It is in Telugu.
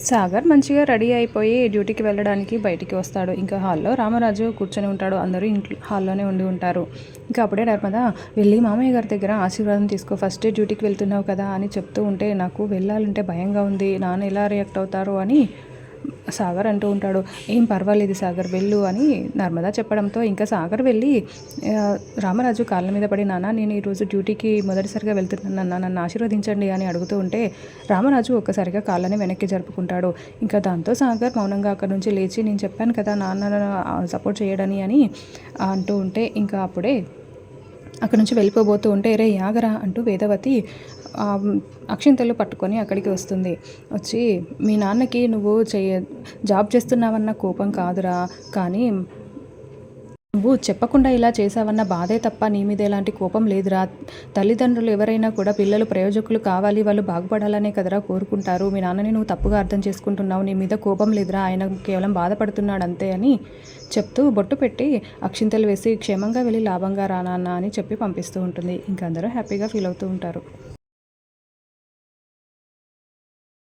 సాగర్ మంచిగా రెడీ అయిపోయి డ్యూటీకి వెళ్ళడానికి బయటికి వస్తాడు. ఇంకా హాల్లో రామరాజు కూర్చొని ఉంటాడు. అందరూ ఇంట్లో హాల్లోనే ఉండి ఉంటారు. ఇంకా అప్పుడే నర్మద వెళ్ళి మామయ్య గారి దగ్గర ఆశీర్వాదం తీసుకో, ఫస్ట్ డే డ్యూటీకి వెళ్తున్నావు కదా అని చెప్తూ ఉంటే నాకు వెళ్ళాలంటే భయంగా ఉంది, నాన్న ఎలా రియాక్ట్ అవుతారు అని సాగర్ అంటూ ఉంటాడు. ఏం పర్వాలేదు సాగర్ వెళ్ళు అని నర్మదా చెప్పడంతో ఇంకా సాగర్ వెళ్ళి రామరాజు కాళ్ళ మీద పడి, నాన్న నేను ఈరోజు డ్యూటీకి మొదటిసారిగా వెళ్తున్నాను నాన్న, నన్ను ఆశీర్వదించండి అని అడుగుతూ ఉంటే రామరాజు ఒక్కసారిగా కాళ్ళని వెనక్కి జరుపుకుంటాడు. ఇంకా దాంతో సాగర్ మౌనంగా అక్కడ నుంచి లేచి, నేను చెప్పాను కదా నాన్న సపోర్ట్ చేయడని అని అంటూ ఉంటే ఇంకా అప్పుడే అక్కడి నుంచి వెళ్ళిపోబోతూ ఉంటే రే యాగరా అంటూ వేదవతి అక్షింతలు పట్టుకొని అక్కడికి వస్తుంది. వచ్చి మీ నాన్నకి నువ్వు జాబ్ చేస్తున్నావన్న కోపం కాదురా, కానీ నువ్వు చెప్పకుండా ఇలా చేసావన్న బాధే తప్ప నీ మీద ఎలాంటి కోపం లేదురా. తల్లిదండ్రులు ఎవరైనా కూడా పిల్లలు ప్రయోజకులు కావాలి, వాళ్ళు బాగుపడాలనే కదరా కోరుకుంటారు. మీ నాన్నని నువ్వు తప్పుగా అర్థం చేసుకుంటున్నావు, నీ మీద కోపం లేదురా, ఆయన కేవలం బాధపడుతున్నాడు అంతే అని చెప్తూ బొట్టు పెట్టి అక్షింతలు వేసి క్షేమంగా వెళ్ళి లాభంగా రానా అని చెప్పి పంపిస్తూ ఉంటుంది. ఇంక అందరూ హ్యాపీగా ఫీల్ అవుతూ ఉంటారు.